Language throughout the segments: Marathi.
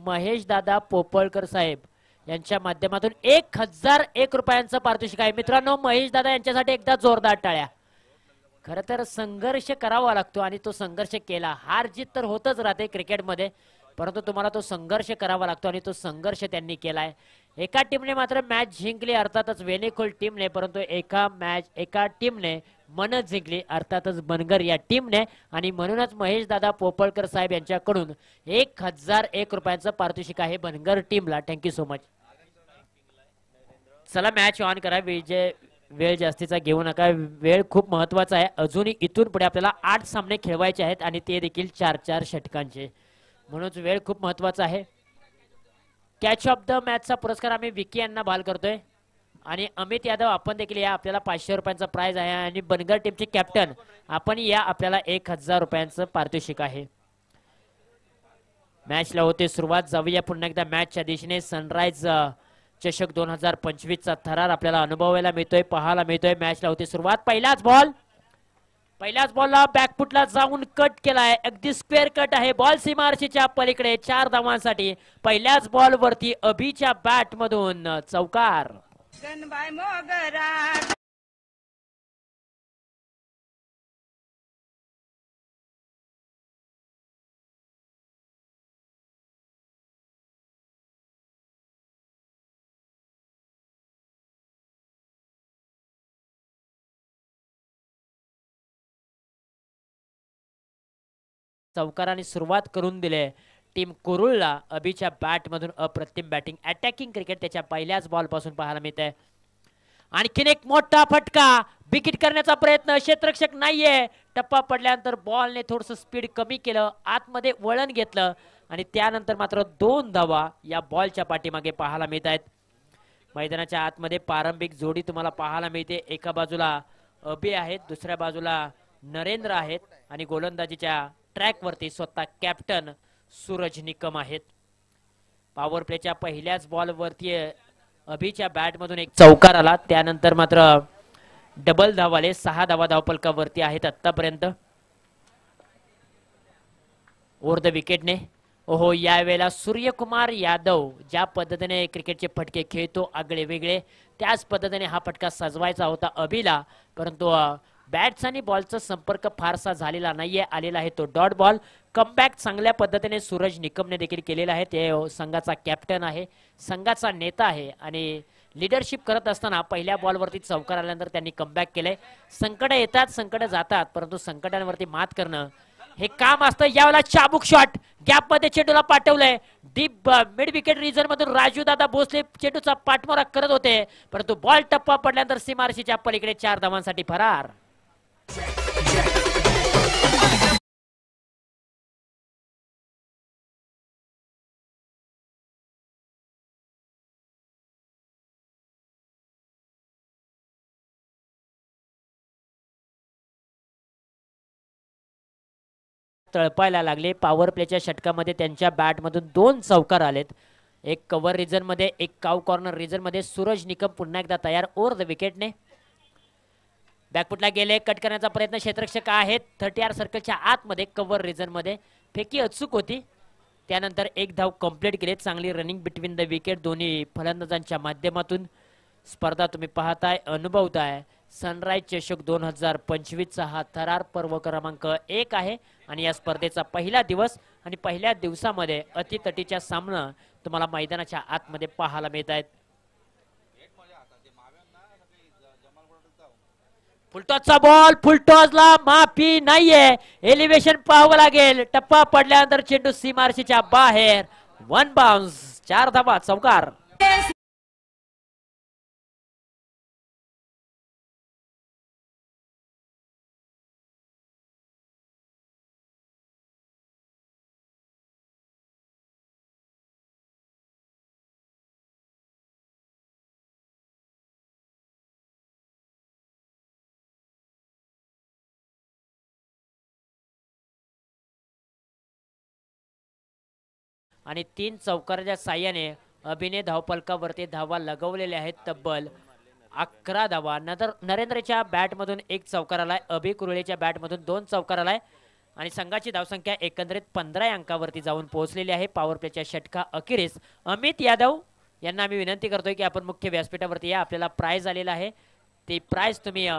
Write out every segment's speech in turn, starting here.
महेश दादा पोपळकर साहेब यांच्या माध्यमातून 1001 रुपयांचं पारितोषिक आहे। मित्रांनो, महेश दादा यांच्यासाठी एकदा जोरदार टाळ्या। खरं तर संघर्ष करावा लागतो आणि तो संघर्ष केला। हार जीत तर होतच राहते क्रिकेटमध्ये, परंतु तुम्हाला तो संघर्ष करावा लागतो आणि तो संघर्ष त्यांनी केलाय। एका टीमने मात्र मॅच जिंकली, अर्थातच वेणेखोल टीमने, परंतु एका टीमने मन जिंकली, अर्थातच बनगर या टीमने। आणि म्हणूनच महेश दादा पोपळकर साहेब यांच्याकडून 1001 रुपयांचं पारितोषिक आहे बनगर टीमला। Thank you so much. चला मॅच ऑन करा। वेळ जास्तीचा घेऊ नका, वेळ खूप महत्वाचा आहे। अजूनही इथून पुढे आपल्याला 8 सामने खेळवायचे आहेत आणि ते देखील 4-4 षटकांचे, म्हणून वेळ खूप महत्वाचा आहे। कॅच ऑफ द मॅचचा पुरस्कार आम्ही विकी यांना बहाल करतोय आणि अमित यादव आपण देखील या, आपल्याला 500 रुपयांचा प्राइज आहे। आणि बनगर टीमचे कॅप्टन आपण या, आपल्याला 1000 रुपयांचं पारितोषिक आहे। मॅचला होते सुरुवात, जाऊया पुन्हा एकदा मॅचच्या दिशेने। सनराइज चषक 2025 चा थरार आपल्याला अनुभवायला मिळतोय, पाहायला मिळतोय। मॅचला होती सुरुवात, पहिल्याच बॉलला बॅकफुटला जाऊन कट केलाय, अगदी स्क्वेअर कट आहे। बॉल सीमारेषेच्या पलीकडे 4 धावांसाठी। पहिल्याच बॉल वरती अभिच्या बॅट मधून चौकार। चौकाराने सुरुवात करून दिले टीम कुरुळला। अभिच्या बॅट मधून अप्रतिम बॅटिंग, अटॅकिंग क्रिकेट त्याच्या पहिल्याच बॉल पासून पाहायला मिळते। आणखीन एक मोठा फटका, विकेट करण्याचा प्रयत्न, क्षेत्ररक्षक नाहीये। टप्पा पडल्यानंतर बॉलने थोडस स्पीड कमी केलं, आतमध्ये वळण घेतलं आणि त्यानंतर मात्र 2 धावा या बॉलच्या पाठीमागे पाहायला मिळत आहेत। मैदानाच्या आतमध्ये प्रारंभिक जोडी तुम्हाला पाहायला मिळते। एका बाजूला अभि आहेत, दुसऱ्या बाजूला नरेंद्र आहेत आणि गोलंदाजीच्या ट्रॅक वरती स्वतः कॅप्टन सूरज निकम आहेत। पॉवर प्लेच्या पहिल्याच बॉल वरती अभिच्या बॅट मधून एक चौकार आला, त्यानंतर मात्र डबल धावाले। 6 धावा धावपलकावरती आहेत आतापर्यंत ओव्हर द विकेटने। ओहो, यावेळेला सूर्यकुमार यादव ज्या पद्धतीने क्रिकेटचे फटके खेळतो आगळे वेगळे, त्याच पद्धतीने हा फटका सजवायचा होता अभिला, परंतु बॅट्स आणि बॉलचा संपर्क फारसा झालेला नाहीये, आलेला आहे तो डॉट बॉल। कमबॅक चांगल्या पद्धतीने सूरज निकमने देखील केलेला आहे। ते संघाचा कॅप्टन आहे, संघाचा नेता आहे आणि लीडरशिप करत असताना पहिल्या बॉलवरती चौकार आल्यानंतर त्यांनी कमबॅक केले। संकट येतात, संकट जातात, परंतु संकटांवरती मात करणं हे काम असतं। यावेळेला चाबूक शॉट, गॅप मध्ये चेंडूला पाठवलंय डीप मिड विकेट रिजन मधून। राजू दादा भोसले चेंडूचा पाठमारा करत होते, परंतु बॉल टप्पा पडल्यानंतर सीमारेषेच्या पलीकडे 4 धावांसाठी फरार। तळपायला लागले। पॉवर प्लेच्या षटकामध्ये त्यांच्या बॅट मधून 2 चौकार आलेत, एक कव्हर रिजन मध्ये, एक काव कॉर्नर रिजन मध्ये। सूरज निकम पुन्हा एकदा तयार ओव्हर द विकेटने। बॅकफुटला गेले, कट करण्याचा प्रयत्न, क्षेत्ररक्षक आहेत 30 सर्कलच्या आतमध्ये कव्हर रिजन मध्ये। फेकी अचूक होती, त्यानंतर एक धाव कंप्लीट केली। चांगली रनिंग बिटवीन द विकेट दोन्ही फलंदाजांच्या माध्यमातून। स्पर्धा तुम्ही पाहताय, अनुभवताय। सनराइज चषक 2025 चा हा थरार पर्व क्रमांक 1 आहे आणि या स्पर्धेचा पहिला दिवस आणि पहिल्या दिवसामध्ये अतितटीच्या सामना तुम्हाला मैदानाच्या आतमध्ये पाहायला मिळत आहेत। फुलटॉसचा बॉल, फुलटॉसला माफी नाहीये, एलिव्हेशन पाहावं लागेल। टप्पा पडल्यानंतर चेंडू सीमारेषेच्या बाहेर, 1 बाउन्स, 4 धावा, चौकार। आणि 3 चौकाराच्या साह्याने अभिने धावपलकावरती धावा लगवलेल्या आहेत, तब्बल 11 धावा। नरेंद्रच्या बॅट मधून 1 चौकार आलाय, अभि कुरुळेच्या बॅट मधून 2 चौकार आलाय। आणि संघाची धावसंख्या एकंदरीत 15 अंकावरती जाऊन पोहोचलेली आहे. पॉवर प्लेच्या षटका अखेरीस अमित यादव यांना आम्ही विनंती करतोय की आपण मुख्य व्यासपीठावरती या. आपल्याला प्राइज आलेला आहे, ते प्राइज तुम्ही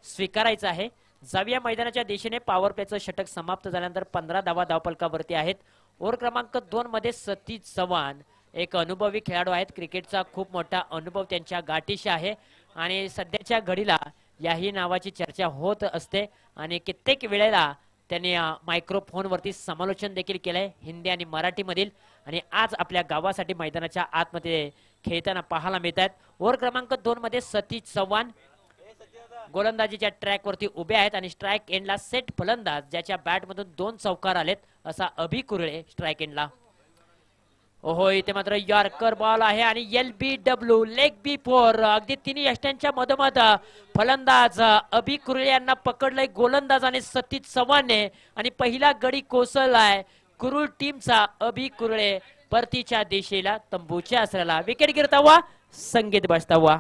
स्वीकारायचं आहे. जाऊया मैदानाच्या दिशेने. पॉवर प्लेचं षटक समाप्त झाल्यानंतर 15 धावा धावफलकावरती आहेत. ओव्हर क्रमांक 2 मध्ये सतीश चव्हाण एक अनुभवी खेळाडू आहेत. क्रिकेटचा खूप मोठा अनुभव त्यांच्या गाठीशी आहे आणि सध्याच्या घडीला याही नावाची चर्चा होत असते आणि कित्येक वेळेला त्यांनी मायक्रोफोनवरती समालोचन देखील केलंय हिंदी आणि मराठीमधील. आणि आज आपल्या गावासाठी मैदानाच्या आतमध्ये खेळताना पाहायला मिळतात. ओव्हर क्रमांक 2 मध्ये सतीश चव्हाण गोलंदाजीच्या ट्रॅक वरती उभे आहेत आणि स्ट्राइक एंडला सेट फलंदाज ज्याच्या बॅट मधून 2 चौकार आलेत असा अभि कुरळे स्ट्राइक एंडला. ओहो, इथे मात्र यॉर्कर बॉल आहे आणि LBW लेग बी 4 अगदी तिन्ही यष्ट्यांच्या मधोमध फलंदाज अभि कुरळे यांना पकडलंय गोलंदाजाने सतीश चव्हाणने आणि पहिला गडी कोसळलाय कुरुळ टीमचा. अभि कुरळे परतीच्या दिशेला तंबूच्या आसऱ्याला. विकेट गिरतावा, संगीत बसतावा.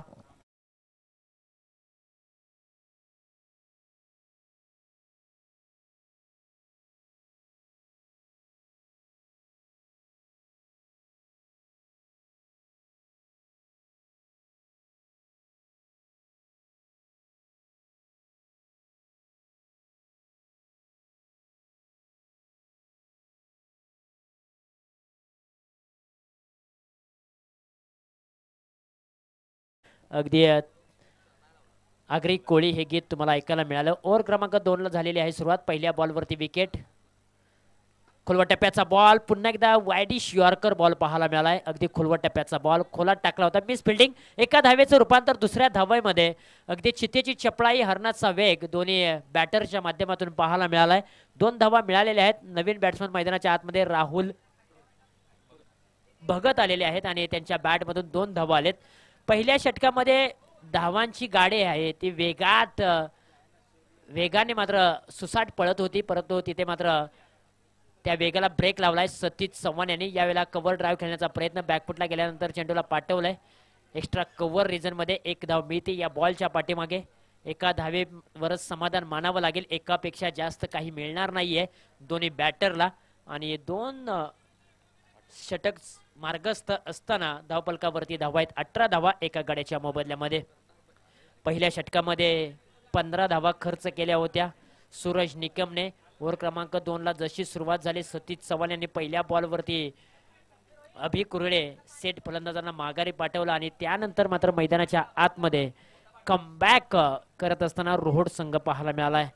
अगदी आगरी कोळी हे गीत तुम्हाला ऐकायला मिळालं. ओव्हर क्रमांक 2 ला झालेली आहे सुरुवात. पहिल्या बॉलवरती विकेट. खोलवा टप्प्याचा बॉल, पुन्हा एकदा वायडिश यॉर्कर बॉल पाहायला मिळालाय. अगदी खोलवा टप्प्याचा बॉल खोलात टाकला होता. Miss fielding. एका धावेचं रूपांतर दुसऱ्या धावेमध्ये. अगदी चितेची चपळाई, हरणाचा वेग दोन्ही बॅटरच्या माध्यमातून पाहायला मिळालाय. 2 धावा मिळालेल्या आहेत. नवीन बॅट्समन मैदानाच्या आतमध्ये राहुल भगत आलेले आहेत आणि त्यांच्या बॅटमधून 2 धावा आलेत. पहिल्या षटकामध्ये धावांची गाडी आहे ती वेगाने मात्र सुसाट पळत होती, परंतु तिथे मात्र त्या वेगाला ब्रेक लावलाय सतीश चव्हाण यांनी. यावेळेला कव्हर ड्राईव्ह खेळण्याचा प्रयत्न, बॅकफुटला गेल्यानंतर चेंडूला पाठवलाय. एक्स्ट्रा कव्हर रिजन मध्ये 1 धाव मिळते या बॉलच्या पाठीमागे. एका धावेवरच समाधान मानावं लागेल, एकापेक्षा जास्त काही मिळणार नाहीये दोन्ही बॅटरला. आणि 2 षटक मार्गस्थ असताना धावफलकावरती धावा आहेत 18 धावा एका गड्याच्या मोबदल्यामध्ये. पहिल्या षटकामध्ये 15 धावा खर्च केल्या होत्या सूरज निकमने. ओव्हर क्रमांक 2 ला जशी सुरुवात झाली, सतीश चव्हाण यांनी पहिल्या बॉलवरती अभि कुरळे सेट फलंदाजांना माघारी पाठवलं आणि त्यानंतर मात्र मैदानाच्या आतमध्ये कमबॅक करत असताना रोहड संघ पाहायला मिळालाय.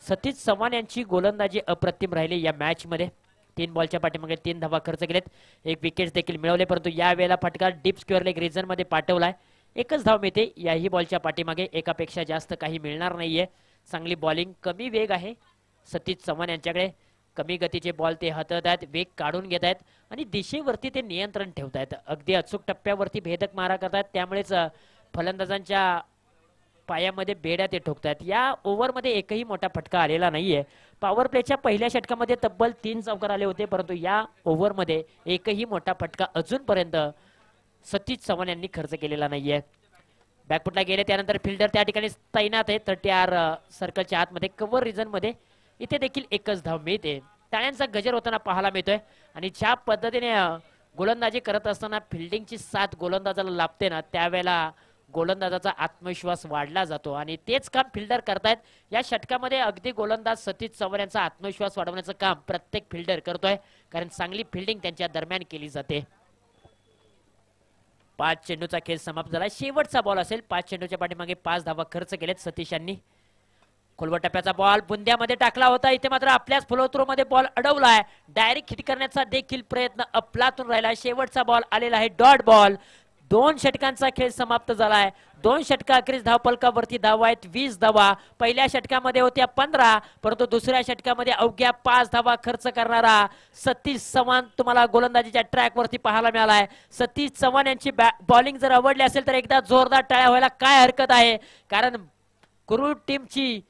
सतीश चव्हाण यांची गोलंदाजी अप्रतिम राहिली या मॅच मध्ये. 3 बॉलच्या पाठीमागे 3 धावा खर्च केलेत, 1 विकेट देखील मिळवले, परंतु या वेळेला फटका डीप स्क्वेअर लेग रिजन मध्ये पाठवलाय. 1च धाव मिळते याही बॉलच्या पाठीमागे, एकापेक्षा जास्त काही मिळणार नाहीये. चांगली बॉलिंग, कमी वेग आहे सतीश चव्हाण यांच्याकडे. कमी गतीचे बॉल ते हातात आहेत, वेग काढून घेत आहेत आणि दिशेवरती ते नियंत्रण ठेवत आहेत. अगदी अचूक टप्प्यावरती भेदक मारा करतात, त्यामुळेच फलंदाजांच्या पायामध्ये बेड्या ते ठोकतात. या ओव्हरमध्ये एकही मोठा फटका आलेला नाहीये. पॉवर प्लेच्या पहिल्या षटकामध्ये तब्बल 3 चौकार आले होते, परंतु या ओव्हरमध्ये एकही मोठा फटका अजूनपर्यंत सतीश चव्हाण यांनी खर्च केलेला नाहीये. बॅकफुटला गेले त्यानंतर फिल्डर त्या ठिकाणी तैनात आहे 30 सर्कलच्या आतमध्ये कव्हर रिजन मध्ये. इथे देखील 1च धाव मिळते. टाळ्यांचा गजर होताना पाहायला मिळतोय आणि ज्या पद्धतीने गोलंदाजी करत असताना फिल्डिंगची साथ गोलंदाजाला लाभते ना, त्यावेळेला गोलंदाजाचा आत्मविश्वास वाढला जातो आणि तेच काम फिल्डर करतायत या षटकामध्ये. अगदी गोलंदाज सतीश चव्हाण यांचा आत्मविश्वास वाढवण्याचं काम प्रत्येक फिल्डर करतोय, कारण चांगली फिल्डिंग त्यांच्या दरम्यान केली जाते. 5 चेंडूचा खेळ समाप्त झाला. शेवटचा बॉल असेल. 5 चेंडूच्या पाठीमागे 5 धावा खर्च केलेत सतीश यांनी. खोलवा टप्प्याचा बॉल बुंद्यामध्ये टाकला होता, इथे मात्र आपल्याच फॉलोथ्रो मध्ये बॉल अडवलाय. डायरेक्ट हिट करण्याचा देखील प्रयत्न अफलातून राहिला. शेवटचा बॉल आलेला आहे डॉट बॉल. 2 षटकांचा खेळ समाप्त झालाय. 2 षटका अखेरीस धावफलकावरती धावा आहेत 20 धावा. पहिल्या षटकामध्ये होत्या 15, परंतु दुसऱ्या षटकामध्ये अवघ्या 5 धावा खर्च करणारा सतीश चव्हाण तुम्हाला गोलंदाजीच्या ट्रॅक वरती पाहायला मिळालाय. सतीश चव्हाण यांची बॉलिंग जर आवडली असेल तर एकदा जोरदार टाळ्या व्हायला काय हरकत आहे, कारण कुरुळ टीमची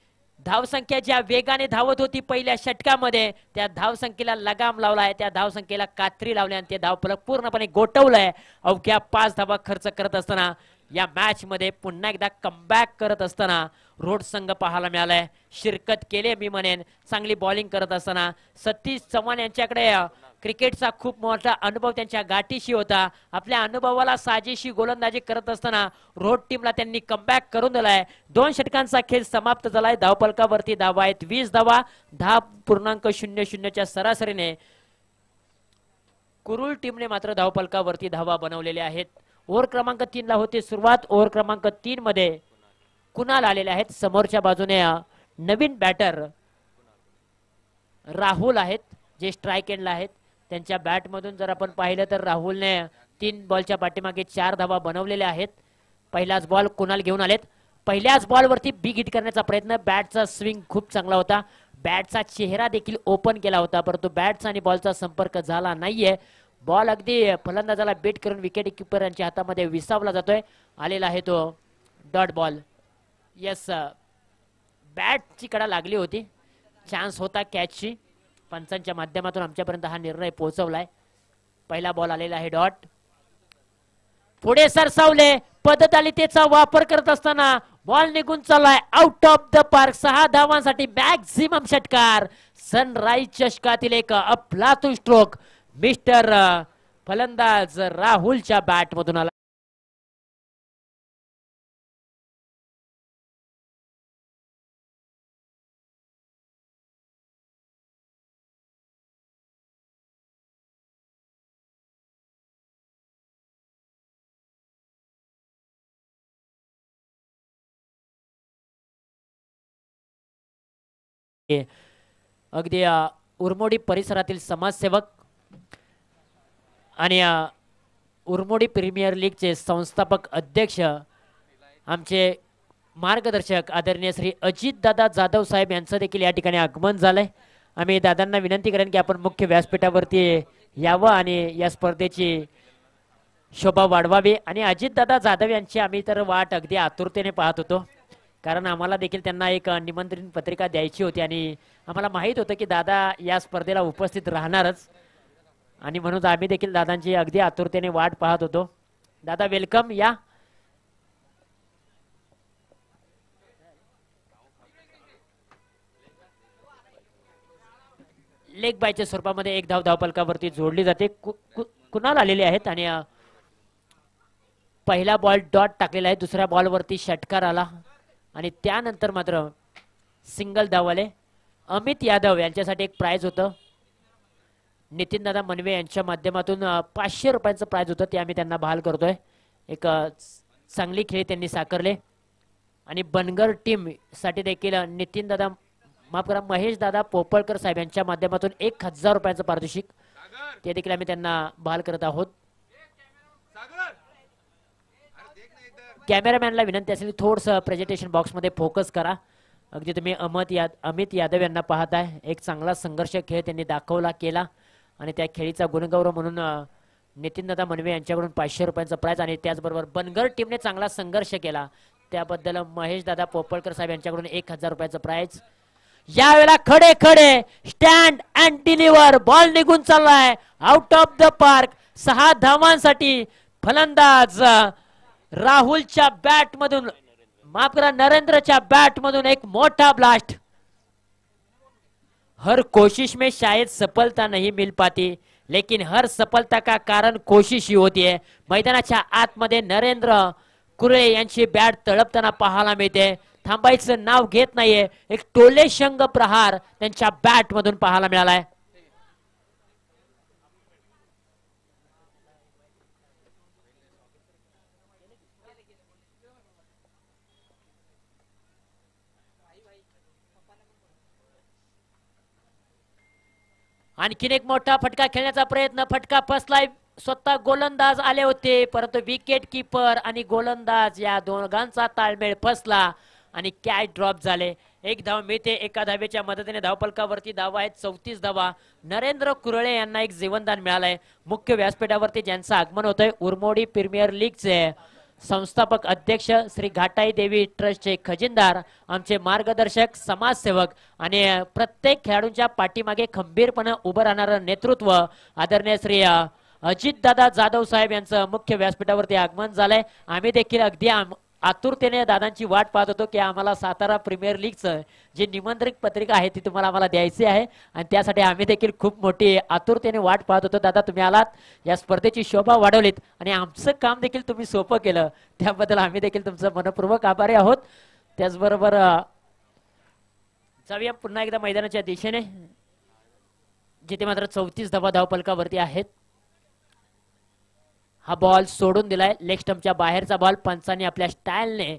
धावसंख्या ज्या वेगाने धावत होती पहिल्या षटकामध्ये, त्या धावसंख्येला लगाम लावलाय, त्या धावसंख्येला कात्री लावली आणि ते धावफलक पूर्णपणे गोठवलंय. अवघ्या 5 धावा खर्च करत असताना या मॅच मध्ये पुन्हा एकदा कमबॅक करत असताना रोड संघ पाहायला मिळालाय. शिरकत केले मी म्हणेन चांगली बॉलिंग करत असताना. सतीश चव्हाण यांच्याकडे क्रिकेटचा खूप मोठा अनुभव त्यांच्या गाठीशी होता. आपल्या अनुभवाला साजेशी गोलंदाजी करत असताना रोड टीमला त्यांनी कमबॅक करून दिलाय. 2 षटकांचा खेळ समाप्त झालाय. धावफलकावरती धावा आहेत 20 धावा. 10.00 च्या सरासरीने कुरुल टीमने मात्र धावफलकावरती धावा बनवलेल्या आहेत. ओव्हर क्रमांक 3 ला होते सुरुवात. ओव्हर क्रमांक 3 मध्ये कुणाल आलेले आहेत. समोरच्या बाजूने नवीन बॅटर राहुल आहेत जे स्ट्राइक एंडला आहेत. त्यांच्या बॅट मधून जर आपण पाहिलं तर राहुलने 3 बॉलच्या पाठीमागे 4 धावा बनवलेल्या आहेत. पहिलाच बॉल कुणाल घेऊन आलेत. पहिल्याच बॉलवरती बिग हिट करण्याचा प्रयत्न. बॅटचा स्विंग खूप चांगला होता. बॅटचा चेहरा देखील ओपन केला होता परंतु बॅटचा आणि बॉलचा संपर्क झाला नाहीये. बॉल अगदी फलंदाजाला बेट करून विकेट किपर यांच्या हातामध्ये विसावला जातोय. आलेला आहे तो डॉट बॉल. यस, बॅटची कडा लागली होती. चान्स होता कॅचची. पंचांच्या माध्यमातून आमच्यापर्यंत हा निर्णय पोहोचवलाय. पहिला बॉल आलेला आहे डॉट. पुढे सरसावले. पद्धतशीरतेचा वापर करत असताना बॉल निघून चाललाय आउट ऑफ द पार्क. 6 धावांसाठी मॅक्झिमम षटकार. सनराइज चषकातील एक अफलातून स्ट्रोक मिस्टर फलंदाज राहुलच्या बॅट मधून आला. अगदी उरमोडी परिसरातील समाजसेवक आणि उरमोडी प्रीमियर लीगचे संस्थापक अध्यक्ष आमचे मार्गदर्शक आदरणीय श्री अजित दादा जाधव साहेब यांचं देखील या ठिकाणी आगमन झालंय. आम्ही दादांना विनंती करेन की आपण मुख्य व्यासपीठावरती यावं आणि या स्पर्धेची शोभा वाढवावी. आणि अजित दादा जाधव यांची आम्ही तर वाट अगदी आतुरतेने पाहत होतो कारण आम्हाला देखील त्यांना एक निमंत्रण पत्रिका द्यायची होती आणि आम्हाला माहित होतं की दादा या स्पर्धेला उपस्थित राहणारच आणि म्हणून आम्ही देखील दादांची अगदी आतुरतेने वाट पाहत होतो. दादा वेलकम. या लेग बायच्या स्वरूपामध्ये एक धाव धावफलकावरती जोडली जाते. कुणाल आलेले आहेत आणि पहिला बॉल डॉट टाकलेला आहे. दुसऱ्या बॉलवरती षटकार आला आणि त्यानंतर मात्र सिंगल धाव आले. अमित यादव यांच्यासाठी एक प्राइज होतं. नितीन दादा मनवे यांच्या माध्यमातून 500 रुपयांचं प्राइज होतं ते आम्ही त्यांना बहाल करतोय. एक चांगली खेळी त्यांनी साकारले आणि बनगर टीम साठी देखील नितीन दादा माफ करा महेश दादा पोपळकर साहेब यांच्या माध्यमातून 1000 रुपयांचं पारितोषिक ते देखील आम्ही त्यांना बहाल करत आहोत. कॅमेरामॅनला विनंती असेल थोडंसं प्रेझेंटेशन बॉक्समध्ये फोकस करा. अगदी तुम्ही अमित यादव यांना पाहताय. एक चांगला संघर्ष खेळ त्यांनी दाखवला केला आणि त्या खेळीचा गुणगौरव म्हणून नितीन दादा मनवे यांच्याकडून 500 रुपयांचं प्राइज आणि त्याचबरोबर बनगर टीमने चांगला संघर्ष केला त्याबद्दल महेश दादा पोपळकर साहेब यांच्याकडून 1000 रुपयांचं प्राइज. यावेळेला खडे खडे स्टँड अँड डिलिव्हर. बॉल निघून चाललाय आउट ऑफ द पार्क. 6 धावांसाठी फलंदाज राहुलच्या बॅट मधून माफ करा नरेंद्रच्या बॅट मधून एक मोठा ब्लास्ट. हर कोशिश में शायद सफलता नहीं मिल पाती लेकिन हर सफलता का कारण कोशिश ही होती है. मैदानाच्या आतमध्ये नरेंद्र कुरळे यांची बॅट तळपताना पाहायला मिळते. थांबायचं नाव घेत नाहीये. एक टोले शंग प्रहार त्यांच्या बॅट मधून पाहायला मिळालाय. आणखीन एक मोठा फटका खेळण्याचा प्रयत्न. फटका फसलाय. स्वतः गोलंदाज आले होते परंतु विकेट किपर आणि गोलंदाज या दोघांचा ताळमेळ फसला आणि कॅच ड्रॉप झाले. एक धाव मिळते. एका धावेच्या मदतीने धावफलकावरती धावा आहेत 34 धावा. नरेंद्र कुरळे यांना एक जीवनदान मिळालंय. मुख्य व्यासपीठावरती ज्यांचं आगमन होतंय उरमोडी प्रीमियर लीगचे संस्थापक अध्यक्ष श्री घाटाई देवी ट्रस्टचे खजिनदार आमचे मार्गदर्शक समाजसेवक आणि प्रत्येक खेळाडूंच्या पाठीमागे खंबीरपणे उभं राहणारं नेतृत्व आदरणीय श्री अजित दादा जाधव साहेब यांचं मुख्य व्यासपीठावरती आगमन झालंय. आम्ही देखील अगदी आतुरतेने दादांची वाट पाहत होतो की आम्हाला सातारा प्रीमियर लीगचं जे निमंत्रण पत्रिका आहे ती तुम्हाला आम्हाला द्यायची आहे आणि त्यासाठी आम्ही देखील खूप मोठी आतुरतेने वाट पाहत होतो. दादा तुम्ही आलात, या स्पर्धेची शोभा वाढवलीत आणि आमचं काम देखील तुम्ही सोपं केलं, त्याबद्दल आम्ही देखील तुमचं मनपूर्वक आभारी आहोत. त्याचबरोबर जाऊया पुन्हा एकदा मैदानाच्या दिशेने, जिथे मात्र 34 धावा धावपलकावरती आहेत. हा बॉल सोडून दिलाय, लेग स्टंपच्या बाहेरचा बॉल. पंचांनी आपल्या स्टाईलने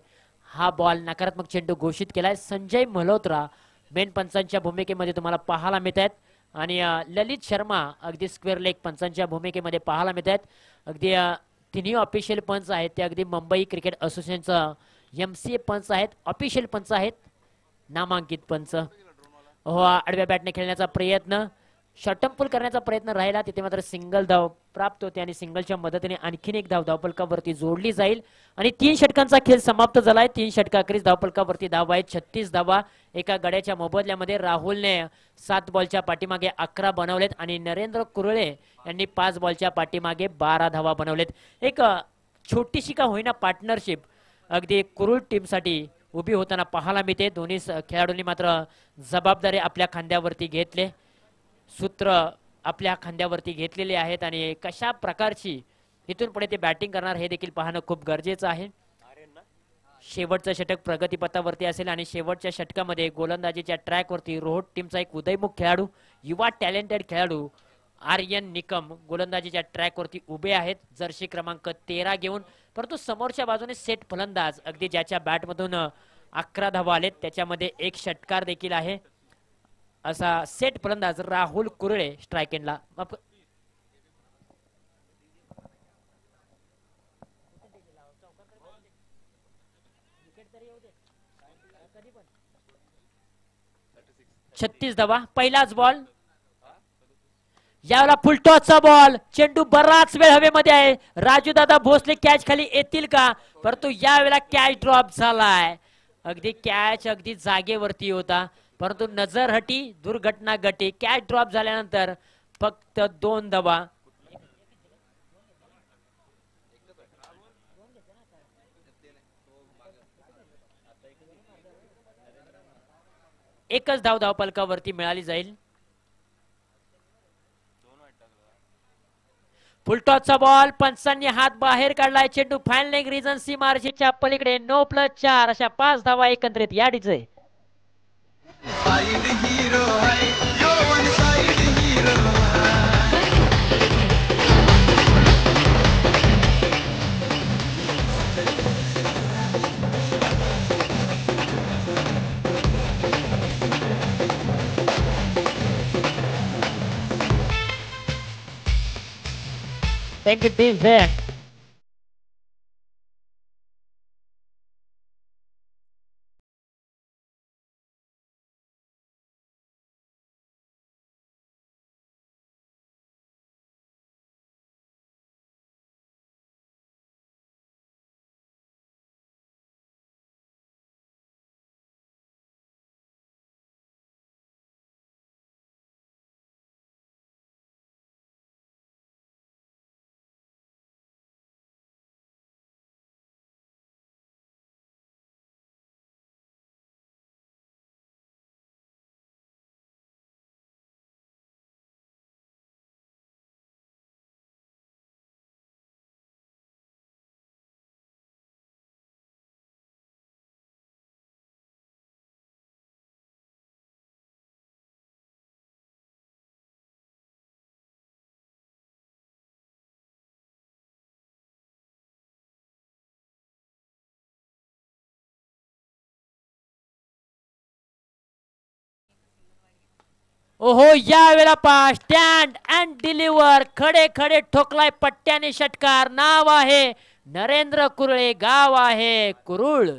हा बॉल नकारात्मक चेंडू घोषित केलाय. संजय मल्होत्रा मेन पंचांच्या भूमिकेमध्ये तुम्हाला पाहायला मिळत आहेत आणि ललित शर्मा अगदी स्क्वेअर लेग पंचांच्या भूमिकेमध्ये पाहायला मिळत आहेत. अगदी तिन्ही ऑफिशियल पंच आहेत ते अगदी मुंबई क्रिकेट असोसिएशनचा MCA पंच आहेत, ऑफिशियल पंच आहेत, नामांकित पंच. हो, आडव्या बॅटने खेळण्याचा प्रयत्न, शॉर्टम पुल करण्याचा प्रयत्न राहिला, तिथे मात्र सिंगल धाव प्राप्त होते आणि सिंगलच्या मदतीने आणखीन एक धाव धावपलकावरती जोडली जाईल आणि 3 षटकांचा खेळ समाप्त झालाय. 3 षटकाखेरीज धावपलकावरती धाव आहेत 36 धावा. एका गड्याच्या मोबदल्यामध्ये राहुलने 7 बॉलच्या पाठीमागे 11 बनवलेत आणि नरेंद्र कुरळे यांनी 5 बॉलच्या पाठीमागे 12 धावा बनवलेत. एक छोटीशी का होईना पार्टनरशिप अगदी कुरुळ टीमसाठी उभी होताना पाहायला मिळते. दोन्ही खेळाडूंनी मात्र जबाबदारी आपल्या खांद्यावरती घेतले, सूत्र आपल्या खांद्यावरती घेतलेले आहेत आणि कशा प्रकारची इथून पुढे ते बॅटिंग करणार हे देखील पाहणं खूप गरजेचं आहे. शेवटचं षटक प्रगतीपथावरती असेल आणि शेवटच्या षटकामध्ये गोलंदाजीच्या ट्रॅकवरती रोहट टीमचा एक उदयमुख खेळाडू, युवा टॅलेंटेड खेळाडू आर्यन निकम गोलंदाजीच्या ट्रॅकवरती उभे आहेत, जर्सी क्रमांक 13 घेऊन. परंतु समोरच्या बाजूने सेट फलंदाज अगदी ज्याच्या बॅटमधून 11 धावा आलेत, त्याच्यामध्ये एक षटकार देखील आहे, असा सेट फलंदाज राहुल कुरळे स्ट्राइक एंडला. छत्तीस धावा, पहिलाच बॉल. यावेळेला फुलटॉसचा बॉल, चेंडू बराच वेळ हवेमध्ये आहे. राजू दादा भोसले कॅच खाली येतील का, परंतु यावेळेला कॅच ड्रॉप झालाय. अगदी कॅच अगदी जागेवरती होता, परंतु नजर हटी, दुर्घटना घटी. कॅच ड्रॉप झाल्यानंतर फक्त 2 धावा. एकच धाव धावपलकावरती मिळाली जाईल. फुलटॉसचा बॉल, पंचांनी हात बाहेर काढलाय. चेंडू फायनल लेग रिजन सी मार्जिनच्या पलीकडे. 9+4 अशा 5 धावा एकत्रित या डिझे. Thank you, team. ओहो, या वेळेला पा स्टँड अँड डिलिव्हर, खडे खडे ठोकलाय पट्ट्याने षटकार. नाव आहे नरेंद्र कुरळे, गाव आहे कुरुळ.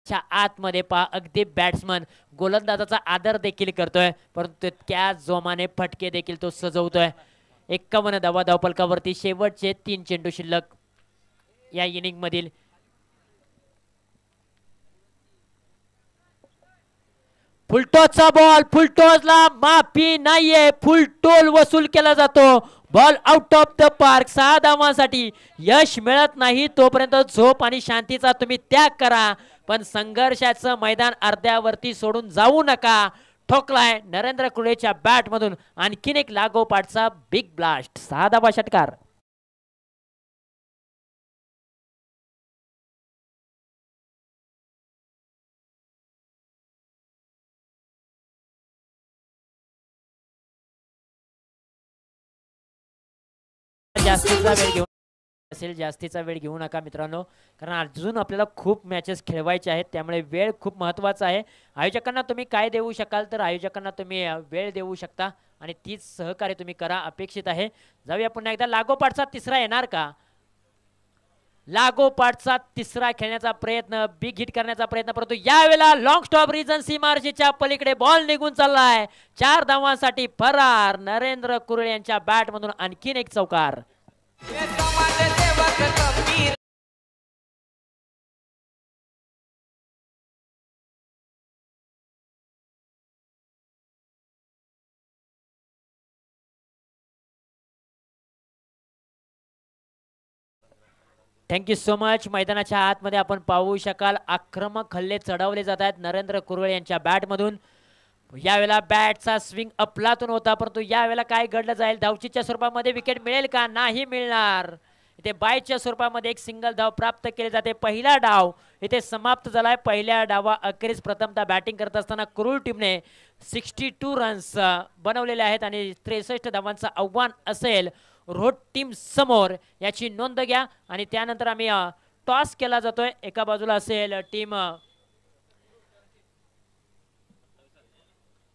च्या आतमध्ये पहा अगदी बॅट्समन गोलंदाजाचा आदर देखील करतोय, परंतु तितक्या जोमाने फटके देखील तो सजवतोय. 51 धावा धावफलकावरती, शेवटचे 3 चेंडू शिल्लक या इनिंग मधील. फुलटॉसचा बॉल, फुलटॉसला माफी नाहीये, फुलटोल वसूल केला जातो. Ball out of the park. 6 धावांसाठी यश मिळत नाही तोपर्यंत झोप आणि शांतीचा तुम्ही त्याग करा, पण संघर्षाचं मैदान अर्ध्यावरती सोडून जाऊ नका. ठोकलाय नरेंद्र कुरेच्या बॅट मधून आणखीन एक लागोपाठचा बिग ब्लास्ट. 6 धावा षटकार. जास्तीचा वेळ घेऊ असेल, जास्तीचा वेळ घेऊ नका मित्रांनो, कारण अजून आपल्याला खूप मॅचेस खेळवायचे आहेत, त्यामुळे वेळ खूप महत्त्वाचा आहे. आयोजकांना तुम्ही काय देऊ शकाल, तर आयोजकांना तुम्ही वेळ देऊ शकता आणि तीच सहकार्य तुम्ही करा अपेक्षित आहे. जाऊया पुन्हा एकदा. लागोपाठचा तिसरा येणार का? लागोपाठचा तिसरा खेळण्याचा प्रयत्न, बिग हिट करण्याचा प्रयत्न, परंतु यावेळेला लॉंग स्टॉप रिजन सीमारेषेच्या पलीकडे बॉल निघून चाललाय. 4 धावांसाठी फरार. नरेंद्र कुरळे यांच्या बॅट मधून आणखीन एक चौकार. Thank you so much. मैदानाच्या आतमध्ये आपण पाहू शकाल आक्रमक हल्ले चढवले जात आहेत नरेंद्र कुरळे यांच्या बॅट मधून. यावेळेला बॅटचा स्विंग अफलातून होता, परंतु यावेळेला काय घडलं जाईल? धावचीच्या स्वरूपामध्ये विकेट मिळेल का? नाही मिळणार. इथे बायच्या स्वरूपामध्ये एक सिंगल धाव प्राप्त केली जाते. पहिला डाव इथे समाप्त झालाय. पहिल्या डावा अखेरीस प्रथमतः बॅटिंग करत असताना कुरुल टीमने 62 रन्स बनवलेले आहेत आणि 63 धावांचं आव्हान असेल रोड टीम समोर, याची नोंद घ्या. आणि त्यानंतर आम्ही टॉस केला जातोय. एका बाजूला असेल टीम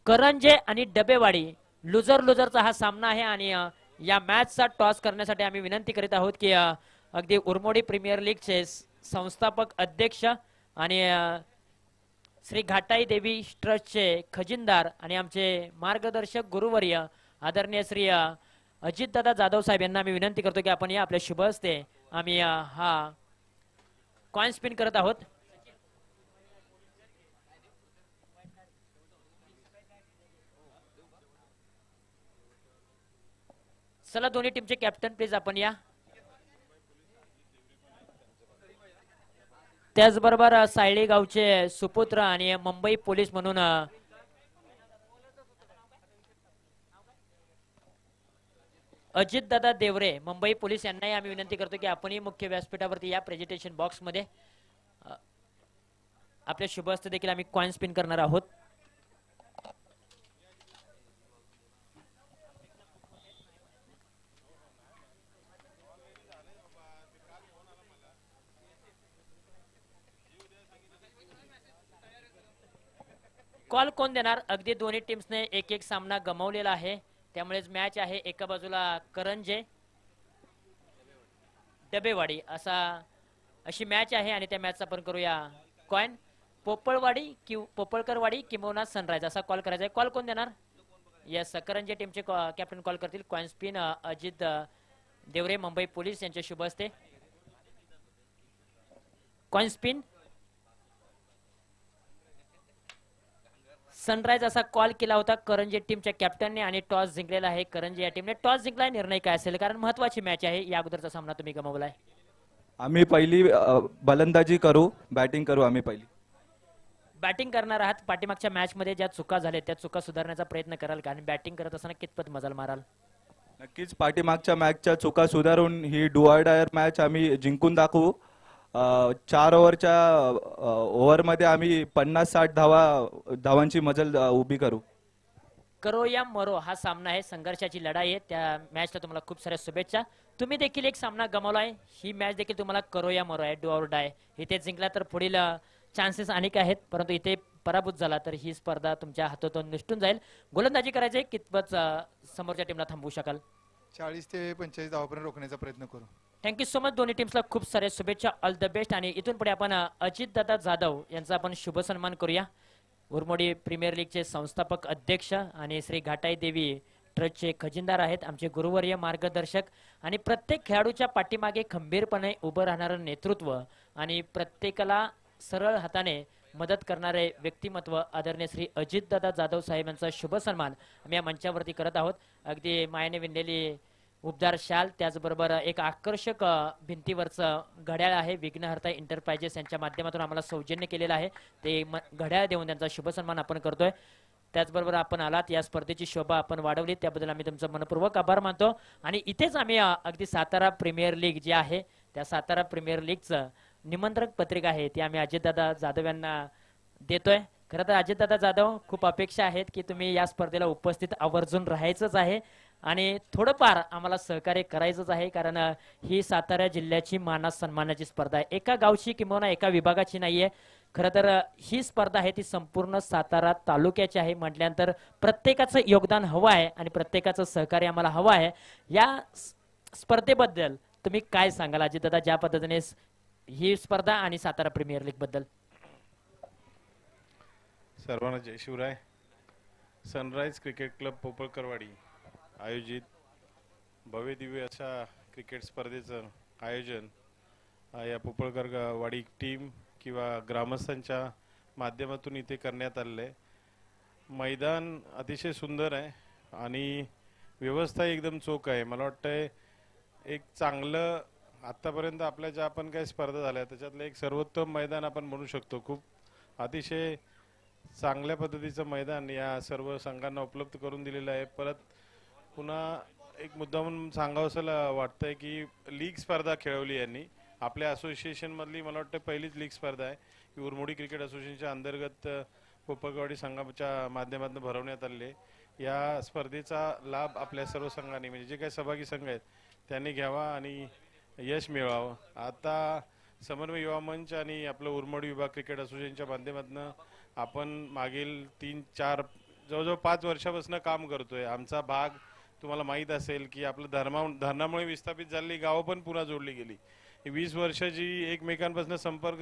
करंजे आणि डबेवाडी. लुजरचा हा सामना आहे आणि या मॅचचा टॉस करण्यासाठी आम्ही विनंती करीत आहोत की अगदी उरमोडी प्रीमियर लीगचे संस्थापक अध्यक्ष आणि श्री घाटाई देवी ट्रस्टचे खजिनदार आणि आमचे मार्गदर्शक गुरुवर्य आदरणीय श्री अजितदादा जाधव साहेब यांना मी विनंती करतो की आपण या आपल्या शुभ हस्ते आम्ही हा कॉइन स्पिन करत आहोत. चला दोन्ही टीमचे कॅप्टन प्लीज आपण या. त्याचबरोबर सायळी गावचे सुपुत्र आणि मुंबई पोलीस म्हणून अजितदादा देवरे मुंबई पोलीस यांनाही आम्ही विनंती करतो की आपणही मुख्य व्यासपीठावरती या प्रेझेंटेशन बॉक्स मध्ये आपल्या शुभ हस्ते देखील आम्ही कॉइन स्पिन करणार आहोत. कॉल कोण देणार? अगदी दोन्ही टीम्सने एक एक सामना गमावलेला आहे, त्यामुळेच मॅच आहे. एका बाजूला करंजे डबेवाडी अशी मॅच आहे आणि त्या मॅचचा आपण करूया कॉइन. पोपळवाडी पोपळकरवाडी किंवा सनराइज असा कॉल करायचा आहे. कॉल कोण देणार? यस, करंजे टीमचे कॅप्टन कॉल करतील. Coin spin Ajit Devare Mumbai police यांच्या शुभ हस्ते. कॉइन स्पिन सनराइज असा कॉल केला होता करंजे टीमच्या कॅप्टनने आणि टॉस जिंकलेला आहे करंजे या टीमने. टॉस जिंकलाय. निर्णय काय असेल? कारण महत्वाची मॅच आहे. या अगोदरचा सामना तुम्ही गमावलाय. आम्ही पहिली बलंदाजी करू, बॅटिंग करू. आम्ही पहिली बॅटिंग करणार आहात. पाठीमागच्या मॅच मध्ये ज्या चुका झाल्या त्या चुका सुधारण्याचा प्रयत्न कराल का? आणि बॅटिंग करत असताना कितपत मजाल माराल? नक्कीच पाठीमागच्या मॅचच्या चुका सुधारून ही डू ऑर डायर मॅच आम्ही जिंकून दाखवू. 4 ओव्हरमध्ये आम्ही 50-60 धावांची मजल उभी करू. करो या मरो हा सामना आहे, संघर्षाची लढाई आहे. त्या मॅचला तुम्हाला खूप साऱ्या शुभेच्छा. तुम्ही देखील एक सामना गमावलाय. ही मॅच देखील तुम्हाला करो या मरो आहे, डू ऑर डाय. इथे जिंकला तर पुढील चान्सेस अनेक आहेत, परंतु इथे पराभूत झाला तर ही स्पर्धा तुमच्या हातातून निसटून जाईल. गोलंदाजी करायची कितपत समोरच्या टीमला थांबवू शकाल? 40 ते 45 धावापर्यंत रोखण्याचा प्रयत्न करू. Thank you so much. दोन्ही टीम्सला खूप साऱ्या शुभेच्छा. All the best. आणि इथून पुढे आपण अजितदादा जाधव यांचा आपण शुभ सन्मान करूया. उरमोडी प्रीमियर लीगचे संस्थापक अध्यक्ष आणि श्री घाटाई देवी ट्रस्टचे खजिनदार आहेत, आमचे गुरुवर्य मार्गदर्शक आणि प्रत्येक खेळाडूच्या पाठीमागे खंबीरपणे उभं राहणारं नेतृत्व आणि प्रत्येकाला सरळ हाताने मदत करणारे व्यक्तिमत्व आदरणीय श्री अजितदादा जाधव साहेब यांचा शुभ सन्मान आम्ही या मंचावरती करत आहोत. अगदी मायेने विणलेली उबदार शाल, त्याचबरोबर एक आकर्षक भिंतीवरचं घड्याळ आहे, विघ्नहर्ता एंटरप्राइजेस यांच्या माध्यमातून आम्हाला सौजन्य केलेलं आहे. ते घड्याळ देऊन त्यांचा शुभ सन्मान आपण करतोय. त्याचबरोबर आपण आलात, या स्पर्धेची शोभा आपण वाढवली, त्याबद्दल आम्ही तुमचं मनपूर्वक आभार मानतो. आणि इथेच आम्ही अगदी सातारा प्रीमियर लीग जे आहे त्या सातारा प्रीमियर लीगचं निमंत्रक पत्रिका आहे ती आम्ही अजितदादा जाधव यांना देतोय. खरं तर अजितदादा जाधव, खूप अपेक्षा आहेत की तुम्ही या स्पर्धेला उपस्थित आवर्जून राहायचंच आहे आणि थोडंफार आम्हाला सहकार्य करायचंच आहे, कारण ही सातारा जिल्ह्याची मानास सन्मानाची स्पर्धा आहे, एका गावची किंवा एका विभागाची नाहीये. खरं तर ही स्पर्धा आहे ती संपूर्ण सातारा तालुक्याची आहे. म्हटल्यानंतर प्रत्येकाचं योगदान हवं आहे आणि प्रत्येकाचं सहकार्य आम्हाला हवं आहे. या स्पर्धेबद्दल तुम्ही काय सांगाल अजितदादा, ज्या पद्धतीने ही स्पर्धा आणि सातारा प्रीमियर लीग बद्दल? सर्वांना जय शिवराय. सनराइज क्रिकेट क्लब पोपळकरवाडी आयोजित भव्य दिव्य अशा क्रिकेट स्पर्धेचं आयोजन या पोपळकरवाडी टीम किंवा ग्रामस्थांच्या माध्यमातून इथे करण्यात आलेलं आहे. मैदान अतिशय सुंदर आहे आणि व्यवस्था एकदम चोख आहे. मला वाटतंय एक चांगलं आतापर्यंत आपल्या ज्या आपण काही स्पर्धा झाल्या त्याच्यातलं एक सर्वोत्तम मैदान आपण म्हणू शकतो. खूप अतिशय चांगल्या पद्धतीचं मैदान या सर्व संघांना उपलब्ध करून दिलेलं आहे. परत पुन्हा एक मुद्दा म्हणून सांगावंसं वाटतंय की लीग स्पर्धा खेळवली यांनी आपल्या असोसिएशन मधली. मला वाटतं पहिलीच लीग स्पर्धा आहे की उरमोडी क्रिकेट असोसिएशनच्या अंतर्गत पोपळकरवाडी संघाच्या माध्यमातून भरवण्यात आलेले. या स्पर्धेचा लाभ आपल्या सर्व संघांनी म्हणजे जे काही सहभागी संघ आहेत त्यांनी घ्यावा आणि यश मिळवावं. आता समन्वय युवा मंच आणि आपलं उरमोडी विभाग क्रिकेट असोसिएशनच्या माध्यमातून आपण मागील 3-4 जवळजवळ 5 वर्षापासून काम करतोय. आमचा भाग तुम्हाला माहीत असेल की आपलं धरणामुळे विस्थापित झालेली गावं पण पुन्हा जोडली गेली. 20 वर्ष जी एकमेकांपासून संपर्क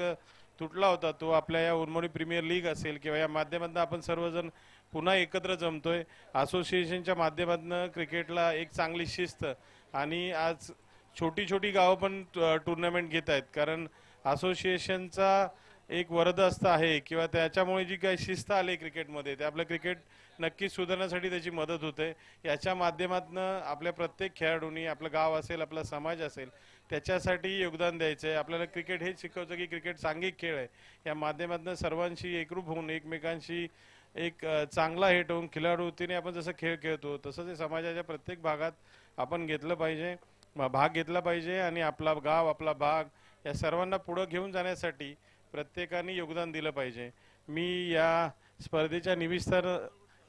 तुटला होता तो आपल्या या उरमोडी प्रीमियर लीग असेल किंवा या माध्यमातून आपण सर्वजण पुन्हा एकत्र जमतोय. असोसिएशनच्या माध्यमातून क्रिकेटला एक चांगली शिस्त आणि आज छोटी छोटी गावं पण टुर्नामेंट घेत आहेत, कारण असोसिएशनचा एक वरदहस्त आहे किंवा त्याच्यामुळे जी काही शिस्त आली क्रिकेटमध्ये ते आपलं क्रिकेट नक्कीच सुधारण्यासाठी त्याची मदत होते. याच्या माध्यमातून आपल्या प्रत्येक खेळाडूंनी आपलं गाव असेल आपला समाज असेल त्याच्यासाठी योगदान द्यायचं आहे. आपल्याला क्रिकेट हेच शिकवतं की क्रिकेट सांघिक खेळ आहे. या माध्यमातून सर्वांशी एकरूप होऊन एकमेकांशी एक चांगला हेट होऊन खिलाडूतीने आपण जसं खेळ खेळतो तसं ते समाजाच्या प्रत्येक भागात आपण घेतलं पाहिजे, भाग घेतला पाहिजे आणि आपला गाव आपला भाग या सर्वांना पुढे घेऊन जाण्यासाठी प्रत्येकाने योगदान दिलं पाहिजे. मी या स्पर्धेच्या निमित्तान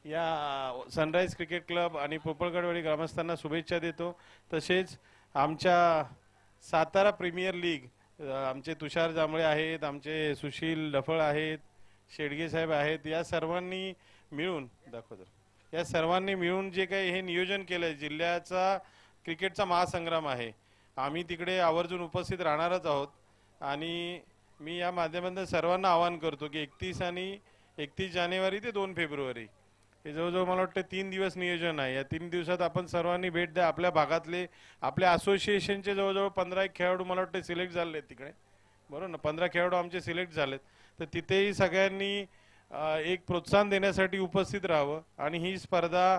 या सनराइज क्रिकेट क्लब आणि पोपळकरवाडी ग्रामस्थांना शुभेच्छा देतो. तसेच आमच्या सातारा प्रीमियर लीग आमचे तुषार जांभळे आहेत, आमचे सुशील डफळ आहेत, शेडगे साहेब आहेत, या सर्वांनी मिळून या सर्वांनी मिळून जे काही हे नियोजन केलंय जिल्ह्याचा क्रिकेटचा महासंग्राम आहे. आम्ही तिकडे आवर्जून उपस्थित राहणारच आहोत आणि मी या माध्यमातून सर्वांना आवाहन करतो की 31 जानेवारी ते 2 फेब्रुवारी हे जवळजवळ मला वाटतं 3 दिवस नियोजन आहे. या 3 दिवसात आपण सर्वांनी भेट द्या. आपल्या भागातले आपल्या असोसिएशनचे जवळजवळ 15 खेळाडू मला वाटतं सिलेक्ट झाले आहेत तिकडे, बरोबर ना? 15 खेळाडू आमचे सिलेक्ट झालेत. तर तिथेही सगळ्यांनी एक प्रोत्साहन देण्यासाठी उपस्थित राहावं आणि ही स्पर्धा